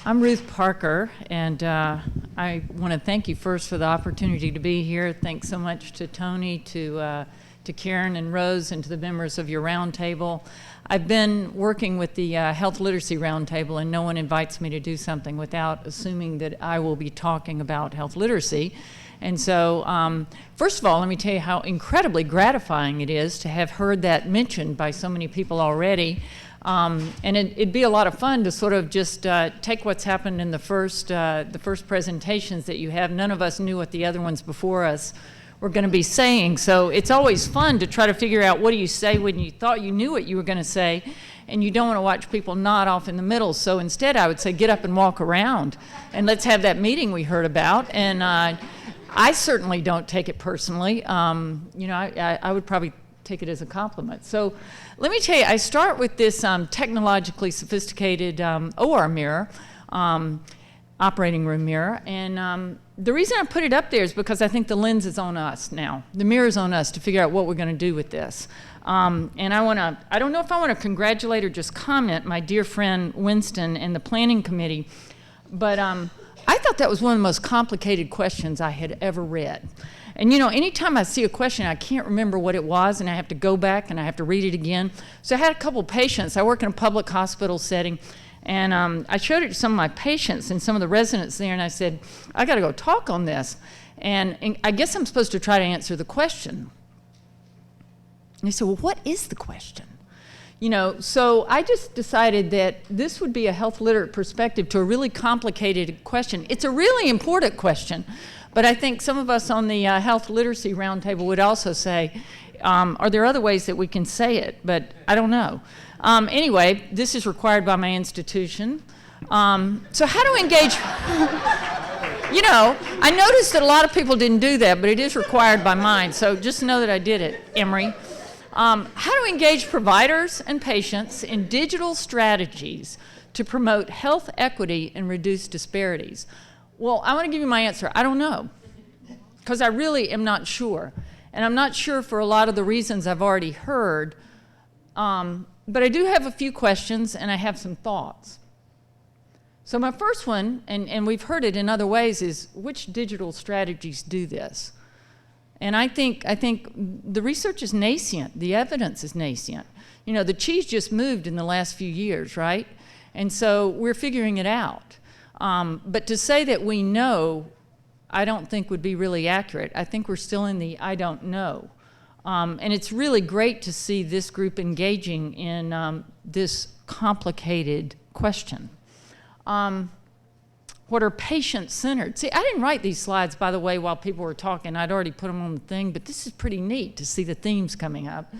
I'm Ruth Parker, and I want to thank you first for the opportunity to be here. Thanks so much to Tony, to Karen and Rose, and to the members of your roundtable. I've been working with the Health Literacy Roundtable, and no one invites me to do something without assuming that I will be talking about health literacy. And so, first of all, let me tell you how incredibly gratifying it is to have heard that mentioned by so many people already. And it'd be a lot of fun to sort of just take what's happened in the first presentations that you have. None of us knew what the other ones before us were going to be saying. So it's always fun to try to figure out what do you say when you thought you knew what you were going to say, and you don't want to watch people nod off in the middle. So instead, I would say get up and walk around, and let's have that meeting we heard about. And I certainly don't take it personally. I would probably take it as a compliment. So let me tell you, I start with this technologically sophisticated OR mirror, operating room mirror, and the reason I put it up there is because I think the lens is on us now. The mirror is on us to figure out what we're going to do with this. And I don't know if I want to congratulate or just comment my dear friend Winston and the planning committee, but I thought that was one of the most complicated questions I had ever read. And you know, anytime I see a question, I can't remember what it was, and I have to go back and I have to read it again. So I had a couple patients. I work in a public hospital setting, and I showed it to some of my patients and some of the residents there, and I said, I got to go talk on this. And I guess I'm supposed to try to answer the question. And they said, well, what is the question? You know, so I just decided that this would be a health literate perspective to a really complicated question. It's a really important question, but I think some of us on the health literacy roundtable would also say, are there other ways that we can say it? But I don't know. Anyway, this is required by my institution. So how to engage? You know, I noticed that a lot of people didn't do that, but it is required by mine. So just know that I did it, Emory. How to engage providers and patients in digital strategies to promote health equity and reduce disparities. Well, I want to give you my answer. I don't know, because I really am not sure. And I'm not sure for a lot of the reasons I've already heard, but I do have a few questions and I have some thoughts. So my first one, and we've heard it in other ways, is which digital strategies do this? And I think the research is nascent, the evidence is nascent. You know, the cheese just moved in the last few years, right? And so we're figuring it out. But to say that we know, I don't think would be really accurate. I think we're still in the I don't know. And it's really great to see this group engaging in this complicated question. What are patient-centered? See, I didn't write these slides, by the way, while people were talking. I'd already put them on the thing, but this is pretty neat to see the themes coming up.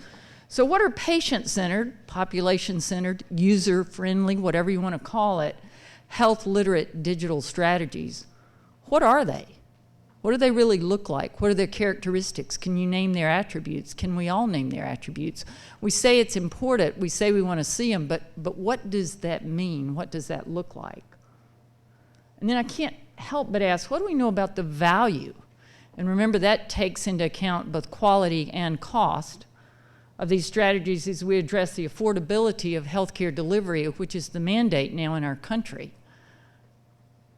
So what are patient-centered, population-centered, user-friendly, whatever you want to call it, health-literate digital strategies? What are they? What do they really look like? What are their characteristics? Can you name their attributes? Can we all name their attributes? We say it's important. We say we want to see them, but what does that mean? What does that look like? And then I can't help but ask, what do we know about the value? And remember, that takes into account both quality and cost of these strategies as we address the affordability of healthcare delivery, which is the mandate now in our country.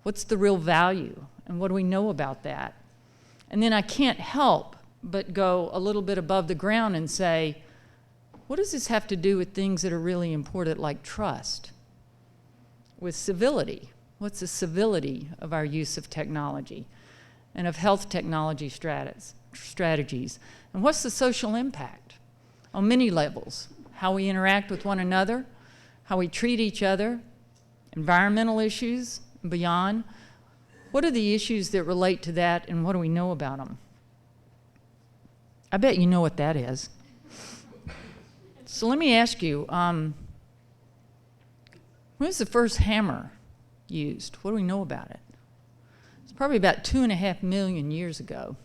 What's the real value? And what do we know about that? And then I can't help but go a little bit above the ground and say, what does this have to do with things that are really important, like trust? With civility? What's the civility of our use of technology and of health technology strategies? And what's the social impact on many levels? How we interact with one another, how we treat each other, environmental issues, and beyond. What are the issues that relate to that, and what do we know about them? I bet you know what that is. So let me ask you, when was the first hammer used? What do we know about it? It's probably about 2.5 million years ago.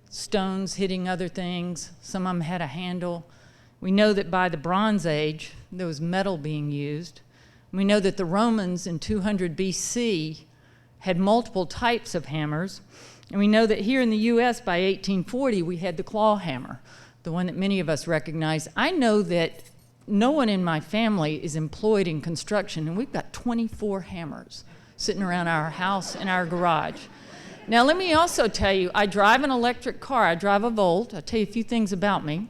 Stones hitting other things, some of them had a handle. We know that by the Bronze Age, there was metal being used. We know that the Romans in 200 BC had multiple types of hammers. And we know that here in the US by 1840, we had the claw hammer, the one that many of us recognize. I know that no one in my family is employed in construction, and we've got 24 hammers sitting around our house and our garage. Now, let me also tell you, I drive an electric car. I drive a Volt. I'll tell you a few things about me.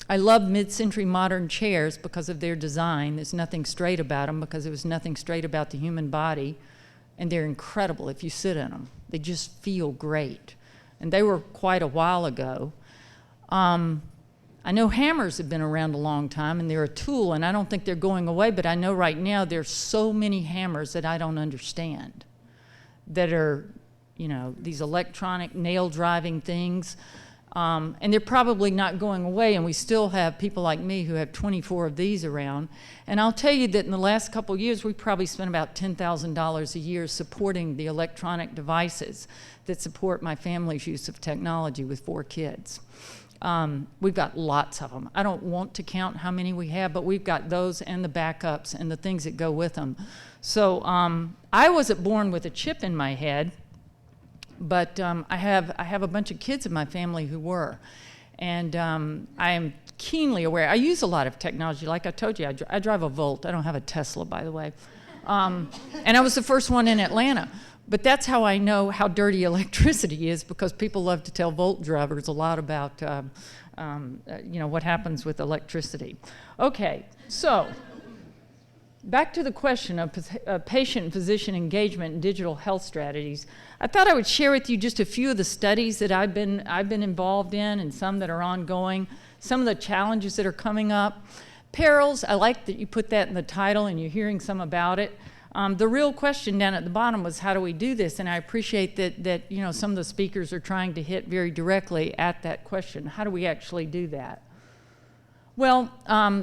I love mid-century modern chairs because of their design. There's nothing straight about them because there was nothing straight about the human body. And they're incredible if you sit in them. They just feel great. And they were quite a while ago. I know hammers have been around a long time, and they're a tool, and I don't think they're going away, but I know right now there's so many hammers that I don't understand that are, you know, these electronic nail-driving things. And they're probably not going away, and we still have people like me who have 24 of these around. And I'll tell you that in the last couple of years, we probably spent about $10,000 a year supporting the electronic devices that support my family's use of technology with 4 kids. We've got lots of them. I don't want to count how many we have, but we've got those and the backups and the things that go with them. So I wasn't born with a chip in my head, but I have a bunch of kids in my family who were. And I am keenly aware. I use a lot of technology. Like I told you, I drive a Volt. I don't have a Tesla, by the way. And I was the first one in Atlanta. But that's how I know how dirty electricity is, because people love to tell Volt drivers a lot about you know, what happens with electricity. Okay, so back to the question of patient and physician engagement in digital health strategies. I thought I would share with you just a few of the studies that I've been involved in, and some that are ongoing, some of the challenges that are coming up. Perils, I like that you put that in the title and you're hearing some about it. The real question down at the bottom was, how do we do this? And I appreciate that you know, some of the speakers are trying to hit very directly at that question. How do we actually do that? Well,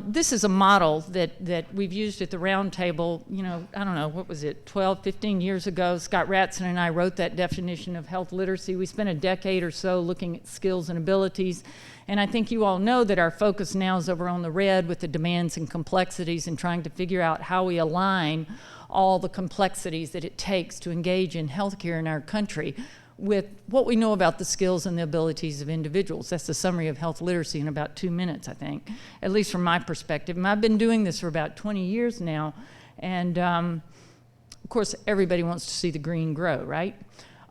this is a model that we've used at the round table, you know, I don't know, what was it, 12, 15 years ago. Scott Ratson and I wrote that definition of health literacy. We spent a decade or so looking at skills and abilities. And I think you all know that our focus now is over on the red with the demands and complexities, and trying to figure out how we align all the complexities that it takes to engage in healthcare in our country with what we know about the skills and the abilities of individuals. That's the summary of health literacy in about 2 minutes, I think, at least from my perspective. And I've been doing this for about 20 years now, and of course, everybody wants to see the green grow, right?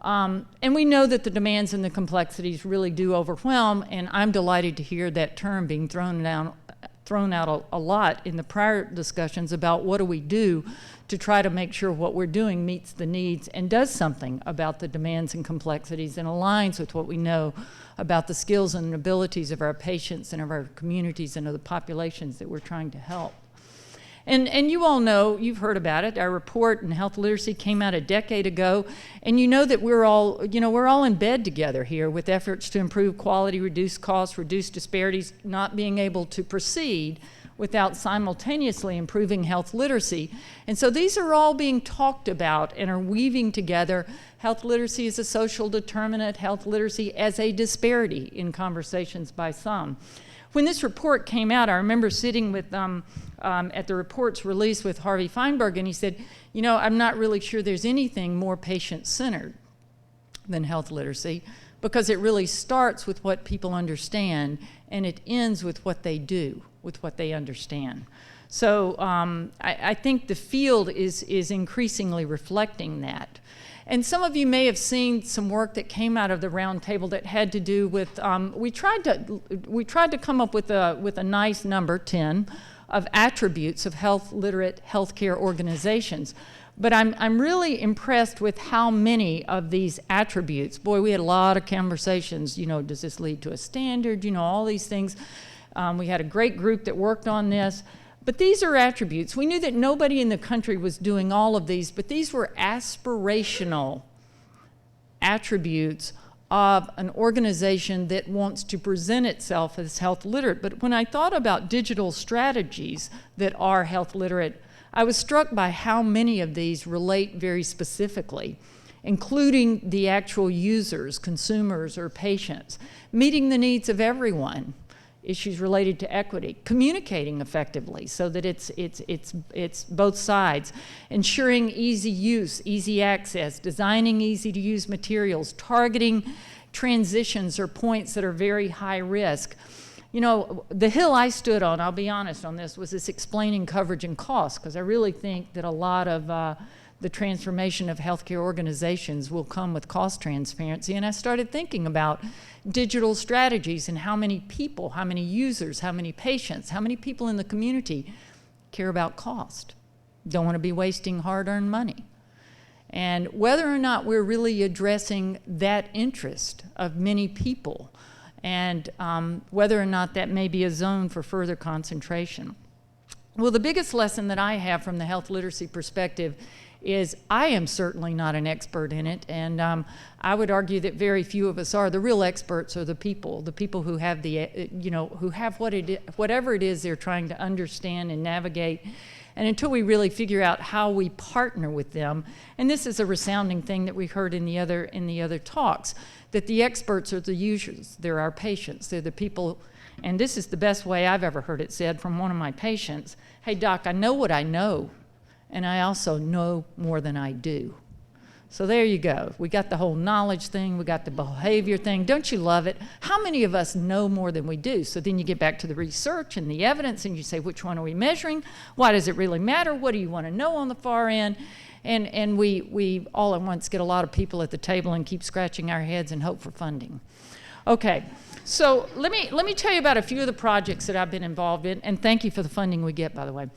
And we know that the demands and the complexities really do overwhelm, and I'm delighted to hear that term being thrown out a lot in the prior discussions about what do we do to try to make sure what we're doing meets the needs and does something about the demands and complexities and aligns with what we know about the skills and abilities of our patients and of our communities and of the populations that we're trying to help. And you all know, you've heard about it, our report in health literacy came out a decade ago, and you know that we're all in bed together here with efforts to improve quality, reduce costs, reduce disparities, not being able to proceed without simultaneously improving health literacy. And so these are all being talked about and are weaving together health literacy as a social determinant, health literacy as a disparity in conversations by some. When this report came out, I remember sitting with at the report's release with Harvey Feinberg, and he said, you know, I'm not really sure there's anything more patient-centered than health literacy, because it really starts with what people understand, and it ends with what they do, with what they understand. So I think the field is increasingly reflecting that. And some of you may have seen some work that came out of the round table that had to do with, we tried to come up with a nice number, 10, of attributes of health literate healthcare organizations. But I'm really impressed with how many of these attributes, boy, we had a lot of conversations, you know, does this lead to a standard, you know, all these things. We had a great group that worked on this. But these are attributes. We knew that nobody in the country was doing all of these, but these were aspirational attributes of an organization that wants to present itself as health literate. But when I thought about digital strategies that are health literate, I was struck by how many of these relate very specifically, including the actual users, consumers, or patients, meeting the needs of everyone. Issues related to equity, communicating effectively so that it's both sides, ensuring easy use, easy access, designing easy to use materials, targeting transitions or points that are very high risk, You know, the hill I stood on, I'll be honest on this, was this explaining coverage and cost, because I really think that a lot of the transformation of healthcare organizations will come with cost transparency. And I started thinking about digital strategies and how many people, how many users, how many patients, how many people in the community care about cost, don't want to be wasting hard-earned money. And whether or not we're really addressing that interest of many people, and whether or not that may be a zone for further concentration. Well, the biggest lesson that I have from the health literacy perspective is I am certainly not an expert in it, and I would argue that very few of us are. The real experts are the people who have the, who have whatever it is they're trying to understand and navigate. And until we really figure out how we partner with them, and this is a resounding thing that we heard in the other talks, that the experts are the users, they're our patients, they're the people, and this is the best way I've ever heard it said from one of my patients. Hey doc, I know what I know, and I also know more than I do. So there you go. We got the whole knowledge thing, we got the behavior thing. Don't you love it? How many of us know more than we do? So then you get back to the research and the evidence and you say, which one are we measuring? Why does it really matter? What do you want to know on the far end? And we all at once get a lot of people at the table and keep scratching our heads and hope for funding. Okay, so let me tell you about a few of the projects that I've been involved in, and thank you for the funding we get, by the way.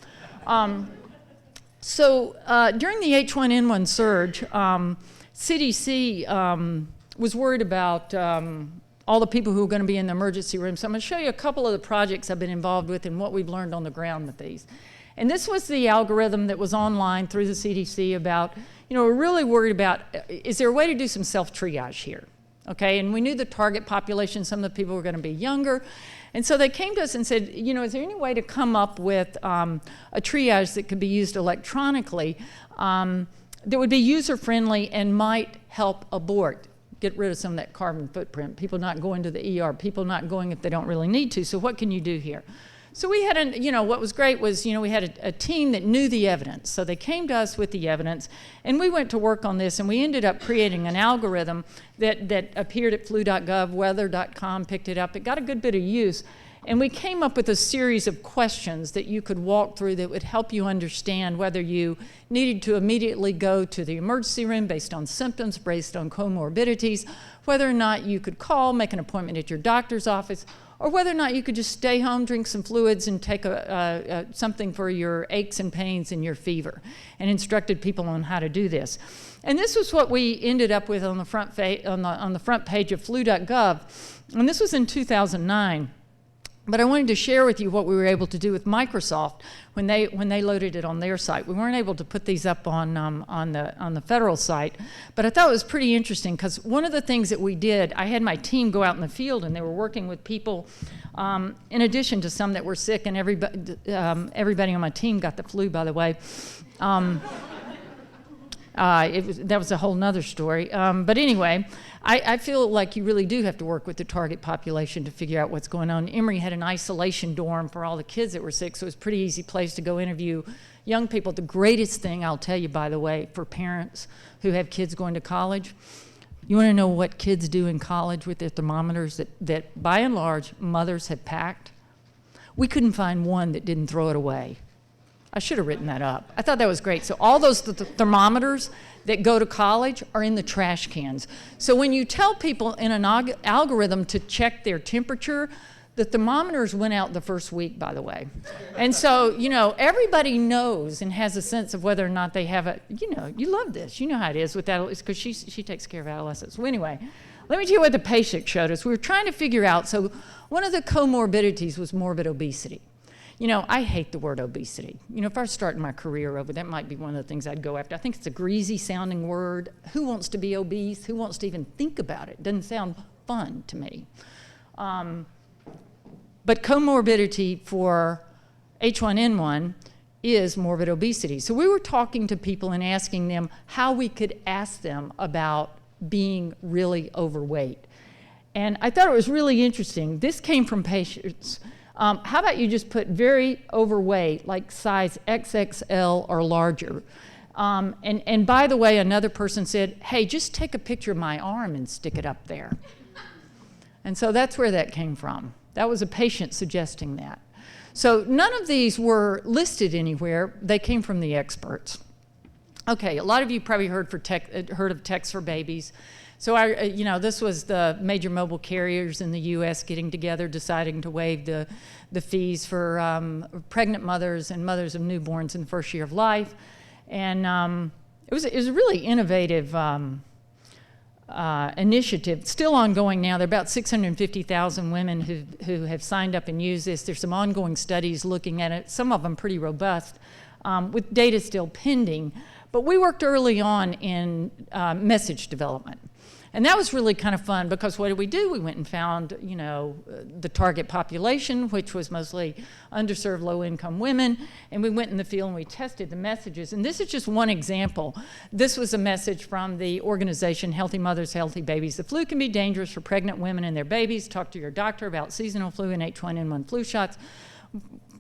So during the H1N1 surge, CDC was worried about all the people who are going to be in the emergency room. So I'm going to show you a couple of the projects I've been involved with and what we've learned on the ground with these. And this was the algorithm that was online through the CDC about, we're really worried about, is there a way to do some self-triage here? Okay, and we knew the target population, some of the people were going to be younger. And so they came to us and said, is there any way to come up with a triage that could be used electronically that would be user-friendly and might help abort, get rid of some of that carbon footprint, people not going to the ER, people not going if they don't really need to. So what can you do here? So we had, what was great was, we had a team that knew the evidence. So they came to us with the evidence, and we went to work on this, and we ended up creating an algorithm that appeared at flu.gov, weather.com picked it up. It got a good bit of use, and we came up with a series of questions that you could walk through that would help you understand whether you needed to immediately go to the emergency room based on symptoms, based on comorbidities, whether or not you could call, make an appointment at your doctor's office, or whether or not you could just stay home, drink some fluids, and take something for your aches and pains and your fever, and instructed people on how to do this. And this was what we ended up with on the front page of flu.gov, and this was in 2009. But I wanted to share with you what we were able to do with Microsoft when they loaded it on their site. We weren't able to put these up on the federal site, but I thought it was pretty interesting because one of the things that we did, I had my team go out in the field and they were working with people, in addition to some that were sick, and everybody on my team got the flu, by the way. That was a whole nother story. But anyway, I feel like you really do have to work with the target population to figure out what's going on. Emory had an isolation dorm for all the kids that were sick, so it was a pretty easy place to go interview young people. The greatest thing, I'll tell you, by the way, for parents who have kids going to college, you want to know what kids do in college with their thermometers that by and large, mothers have packed? We couldn't find one that didn't throw it away. I should have written that up. I thought that was great. So all those thermometers that go to college are in the trash cans. So when you tell people in an algorithm to check their temperature, the thermometers went out the first week, by the way. And so, everybody knows and has a sense of whether or not they have a, you love this. You know how it is with that, it's because she takes care of adolescents. So anyway, let me tell you what the patient showed us. We were trying to figure out, so one of the comorbidities was morbid obesity. I hate the word obesity. If I was starting my career over, that might be one of the things I'd go after. I think it's a greasy sounding word. Who wants to be obese? Who wants to even think about it? Doesn't sound fun to me. But comorbidity for H1N1 is morbid obesity. So we were talking to people and asking them how we could ask them about being really overweight. And I thought it was really interesting. This came from patients. How about you just put very overweight, like size XXL or larger? And by the way, another person said, hey, just take a picture of my arm and stick it up there. And so that's where that came from. That was a patient suggesting that. So none of these were listed anywhere. They came from the experts. Okay, a lot of you probably heard of Text for Babies. So this was the major mobile carriers in the U.S. getting together, deciding to waive the fees for pregnant mothers and mothers of newborns in the first year of life. And it was a really innovative initiative, still ongoing now. There are about 650,000 women who have signed up and used this. There's some ongoing studies looking at it, some of them pretty robust, with data still pending. But we worked early on in message development. And that was really kind of fun because what did we do? We went and found, the target population, which was mostly underserved, low-income women, and we went in the field and we tested the messages. And this is just one example. This was a message from the organization Healthy Mothers, Healthy Babies. The flu can be dangerous for pregnant women and their babies. Talk to your doctor about seasonal flu and H1N1 flu shots.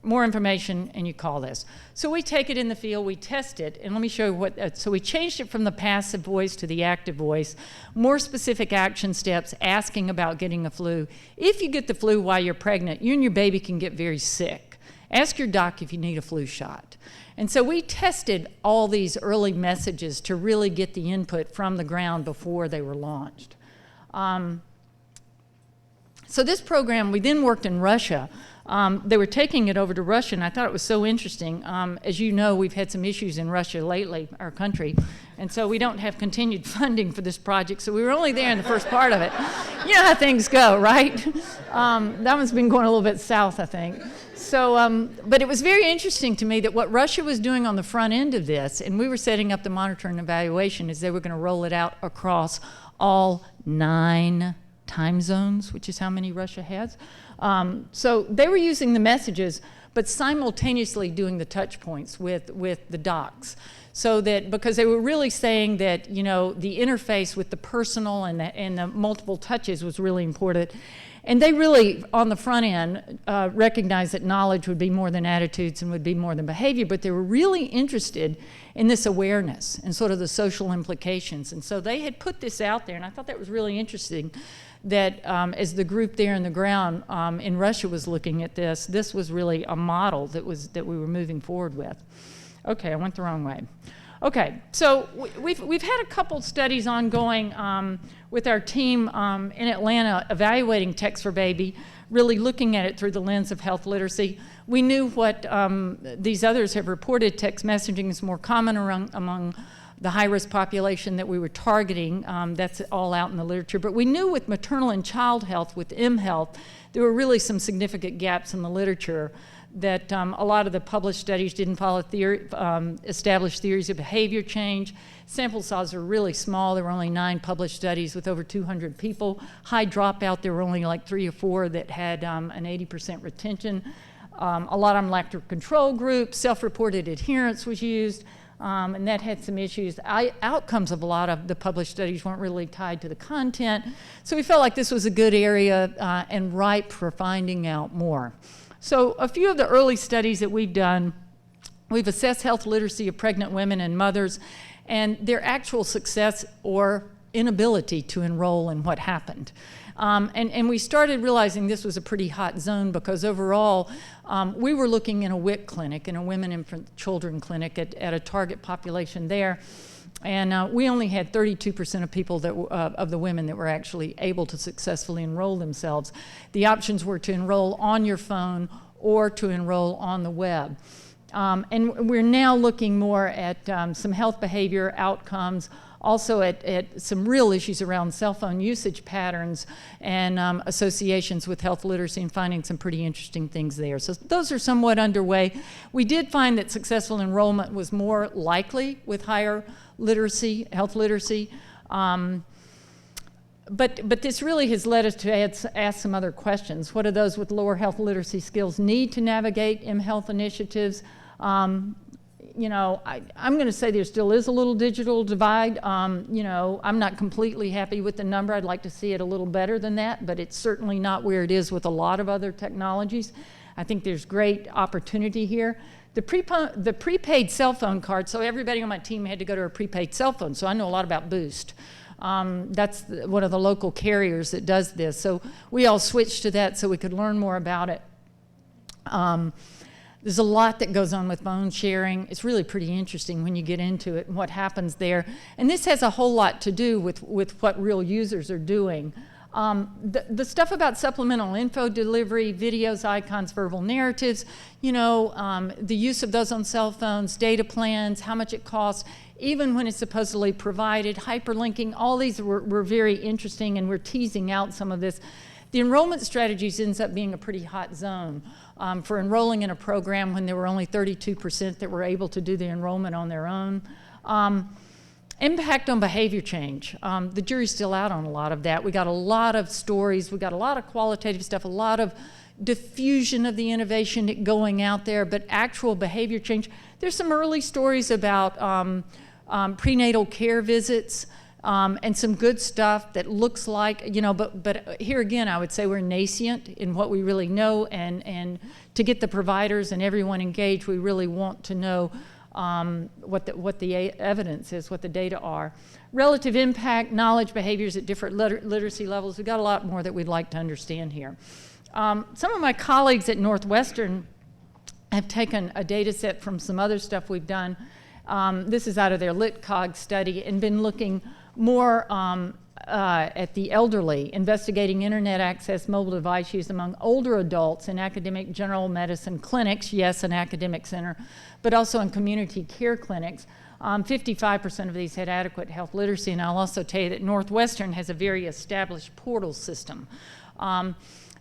More information, and you call this. So we take it in the field, we test it, and let me show you so we changed it from the passive voice to the active voice, more specific action steps, asking about getting a flu. If you get the flu while you're pregnant, you and your baby can get very sick. Ask your doc if you need a flu shot. And so we tested all these early messages to really get the input from the ground before they were launched. So this program, we then worked in Russia. They were taking it over to Russia, and I thought it was so interesting. As you know, we've had some issues in Russia lately, our country, and so we don't have continued funding for this project, so we were only there in the first part of it. You know how things go, right? That one's been going a little bit south, I think. So, but it was very interesting to me that what Russia was doing on the front end of this, and we were setting up the monitor and evaluation, is they were going to roll it out across all 9 time zones, which is how many Russia has. So they were using the messages, but simultaneously doing the touch points with the docs. So that, because they were really saying that, the interface with the personal and the multiple touches was really important. And they really, on the front end, recognized that knowledge would be more than attitudes and would be more than behavior, but they were really interested in this awareness and sort of the social implications. And so they had put this out there, and I thought that was really interesting, that as the group there on the ground in Russia was looking at this was really a model that we were moving forward with. Okay, I went the wrong way. Okay, so we've had a couple studies ongoing with our team in Atlanta evaluating Text for Baby, really looking at it through the lens of health literacy. We knew what these others have reported. Text messaging is more common among the high-risk population that we were targeting. That's all out in the literature. But we knew with maternal and child health, with mHealth, there were really some significant gaps in the literature, that a lot of the published studies didn't follow established theories of behavior change. Sample sizes are really small. There were only 9 published studies with over 200 people. High dropout, there were only like 3 or 4 that had an 80% retention. A lot of them lacked a control group. Self-reported adherence was used, and that had some issues. Outcomes of a lot of the published studies weren't really tied to the content. So we felt like this was a good area and ripe for finding out more. So a few of the early studies that we've done, we've assessed health literacy of pregnant women and mothers and their actual success or inability to enroll in what happened. And we started realizing this was a pretty hot zone because overall, we were looking in a WIC clinic, in a women, infant, children clinic at a target population there. And we only had 32% of people of the women that were actually able to successfully enroll themselves. The options were to enroll on your phone or to enroll on the web. And we're now looking more at some health behavior outcomes, also at some real issues around cell phone usage patterns and associations with health literacy, and finding some pretty interesting things there. So those are somewhat underway. We did find that successful enrollment was more likely with higher literacy, health literacy. But this really has led us to ask some other questions. What do those with lower health literacy skills need to navigate mHealth initiatives? I'm going to say there still is a little digital divide. I'm not completely happy with the number. I'd like to see it a little better than that, but it's certainly not where it is with a lot of other technologies. I think there's great opportunity here. The prepaid cell phone card, so everybody on my team had to go to a prepaid cell phone, so I know a lot about Boost. That's one of the local carriers that does this. So we all switched to that so we could learn more about it. There's a lot that goes on with phone sharing. It's really pretty interesting when you get into it and what happens there. And this has a whole lot to do with what real users are doing. The stuff about supplemental info delivery, videos, icons, verbal narratives, the use of those on cell phones, data plans, how much it costs, even when it's supposedly provided, hyperlinking, all these were very interesting, and we're teasing out some of this. The enrollment strategies ends up being a pretty hot zone for enrolling in a program when there were only 32% that were able to do the enrollment on their own. Impact on behavior change. The jury's still out on a lot of that. We got a lot of stories, we got a lot of qualitative stuff, a lot of diffusion of the innovation going out there, but actual behavior change. There's some early stories about prenatal care visits, and some good stuff that looks like, but here again, I would say we're nascent in what we really know, and to get the providers and everyone engaged, we really want to know what the evidence is, what the data are. Relative impact, knowledge, behaviors at different literacy levels. We've got a lot more that we'd like to understand here. Some of my colleagues at Northwestern have taken a data set from some other stuff we've done. This is out of their LitCog study, and been looking more at the elderly, investigating internet access, mobile device use among older adults in academic general medicine clinics, yes, an academic center, but also in community care clinics. 55% of these had adequate health literacy, and I'll also tell you that Northwestern has a very established portal system.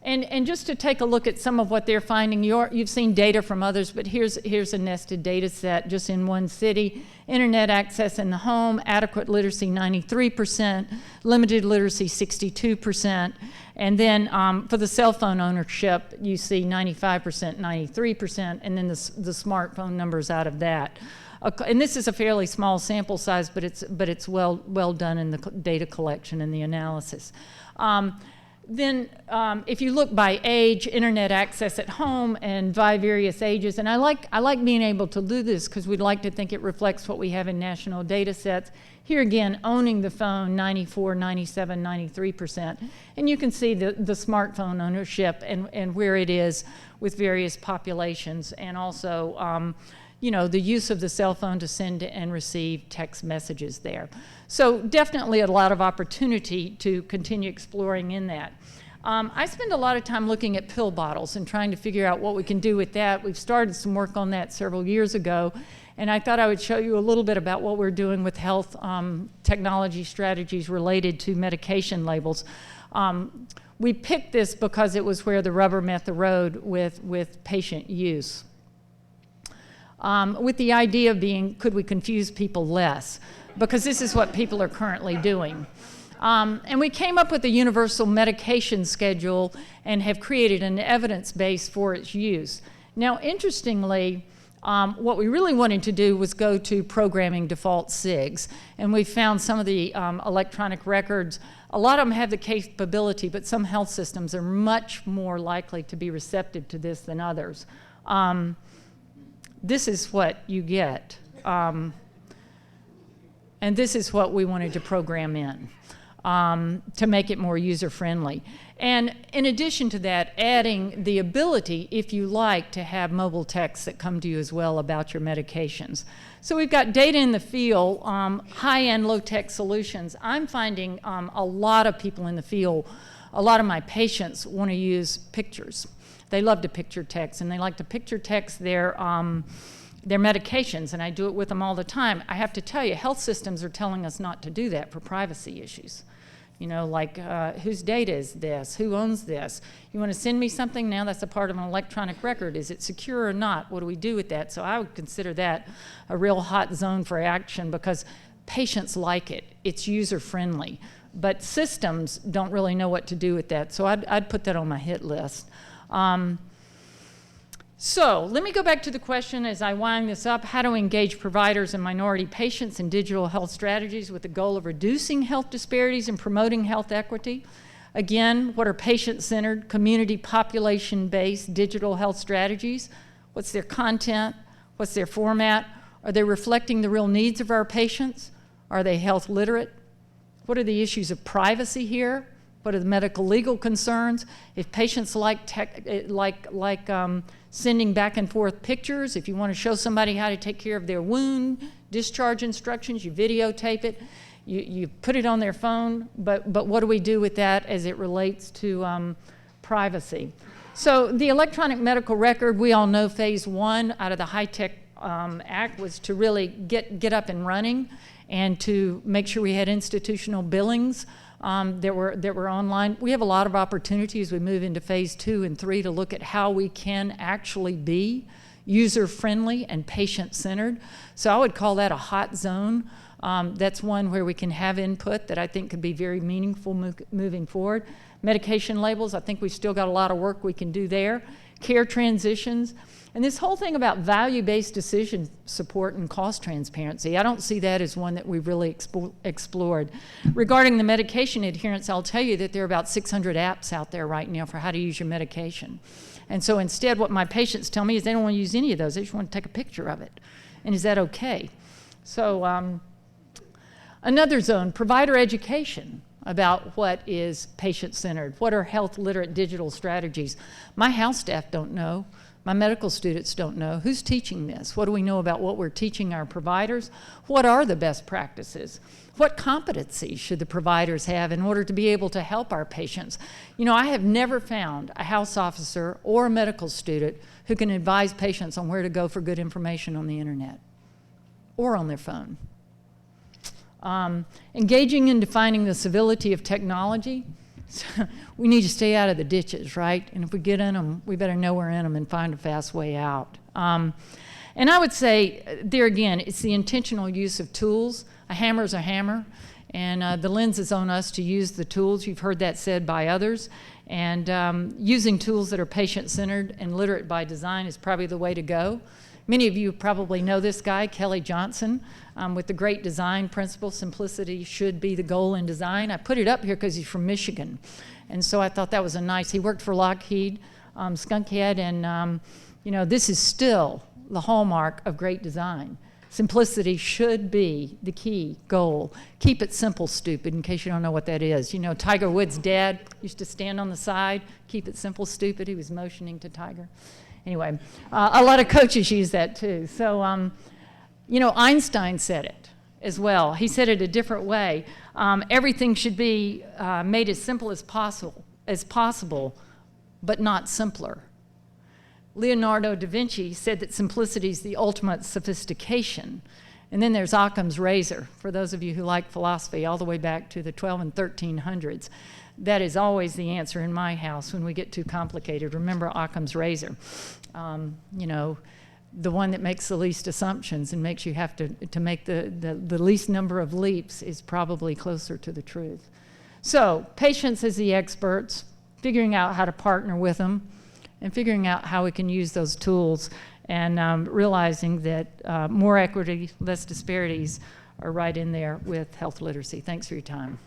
And just to take a look at some of what they're finding, you've seen data from others, but here's a nested data set just in one city. Internet access in the home, adequate literacy 93%, limited literacy 62%, and then for the cell phone ownership, you see 95%, 93%, and then the smartphone numbers out of that. And this is a fairly small sample size, but it's well done in the data collection and the analysis. Then if you look by age, internet access at home and by various ages, and I like being able to do this because we'd like to think it reflects what we have in national data sets. Here again, owning the phone, 94, 97, 93%. And you can see the smartphone ownership and where it is with various populations, and also the use of the cell phone to send and receive text messages there. So definitely a lot of opportunity to continue exploring in that. I spend a lot of time looking at pill bottles and trying to figure out what we can do with that. We've started some work on that several years ago, and I thought I would show you a little bit about what we're doing with health technology strategies related to medication labels. We picked this because it was where the rubber met the road with patient use. With the idea being, could we confuse people less? Because this is what people are currently doing. And we came up with a universal medication schedule and have created an evidence base for its use. Now, interestingly, what we really wanted to do was go to programming default SIGs. And we found some of the electronic records, a lot of them have the capability, but some health systems are much more likely to be receptive to this than others. This is what you get. And this is what we wanted to program in to make it more user-friendly. And in addition to that, adding the ability, if you like, to have mobile texts that come to you as well about your medications. So we've got data in the field, high-end, low-tech solutions. I'm finding a lot of people in the field, a lot of my patients want to use pictures. They love to picture text, and they like to picture text their medications, and I do it with them all the time. I have to tell you, health systems are telling us not to do that for privacy issues. Like whose data is this? Who owns this? You want to send me something? Now that's a part of an electronic record. Is it secure or not? What do we do with that? So I would consider that a real hot zone for action because patients like it. It's user-friendly. But systems don't really know what to do with that. So I'd put that on my hit list. So let me go back to the question as I wind this up, how to engage providers and minority patients in digital health strategies with the goal of reducing health disparities and promoting health equity. Again, what are patient-centered, community population-based digital health strategies? What's their content? What's their format? Are they reflecting the real needs of our patients? Are they health literate? What are the issues of privacy here? What are the medical legal concerns? If patients like sending back and forth pictures, if you want to show somebody how to take care of their wound, discharge instructions, you videotape it, you put it on their phone, but what do we do with that as it relates to privacy? So the electronic medical record, we all know phase one out of the HITECH Act was to really get up and running and to make sure we had institutional billings that were online. We have a lot of opportunity as we move into phase 2 and 3 to look at how we can actually be user-friendly and patient-centered. So I would call that a hot zone. That's one where we can have input that I think could be very meaningful moving forward. Medication labels, I think we've still got a lot of work we can do there. Care transitions. And this whole thing about value-based decision support and cost transparency, I don't see that as one that we've really explored. Regarding the medication adherence, I'll tell you that there are about 600 apps out there right now for how to use your medication. And so instead, what my patients tell me is they don't want to use any of those. They just want to take a picture of it. And is that okay? So another zone, provider education about what is patient-centered. What are health literate digital strategies? My house staff don't know. My medical students don't know. Who's teaching this? What do we know about what we're teaching our providers? What are the best practices? What competencies should the providers have in order to be able to help our patients? You know, I have never found a house officer or a medical student who can advise patients on where to go for good information on the internet or on their phone. Engaging in defining the civility of technology. We need to stay out of the ditches, right? And if we get in them, we better know we're in them and find a fast way out. And I would say, there again, it's the intentional use of tools. A hammer's a hammer, and the lens is on us to use the tools. You've heard that said by others. And using tools that are patient-centered and literate by design is probably the way to go. Many of you probably know this guy, Kelly Johnson, with the great design principle, simplicity should be the goal in design. I put it up here because he's from Michigan. And so I thought that was he worked for Lockheed, Skunkhead, and you know, this is still the hallmark of great design. Simplicity should be the key goal. Keep it simple, stupid, in case you don't know what that is. You know, Tiger Woods' dad used to stand on the side, keep it simple, stupid. He was motioning to Tiger. Anyway, a lot of coaches use that too. So, you know, Einstein said it as well. He said it a different way. Everything should be made as simple as possible, but not simpler. Leonardo da Vinci said that simplicity is the ultimate sophistication. And then there's Occam's razor, for those of you who like philosophy, all the way back to the 12 and 1300s. That is always the answer in my house when we get too complicated. Remember Occam's razor. You know, the one that makes the least assumptions and makes you have to make the least number of leaps is probably closer to the truth. So patients as the experts, figuring out how to partner with them, and figuring out how we can use those tools, and realizing that more equity, less disparities are right in there with health literacy. Thanks for your time.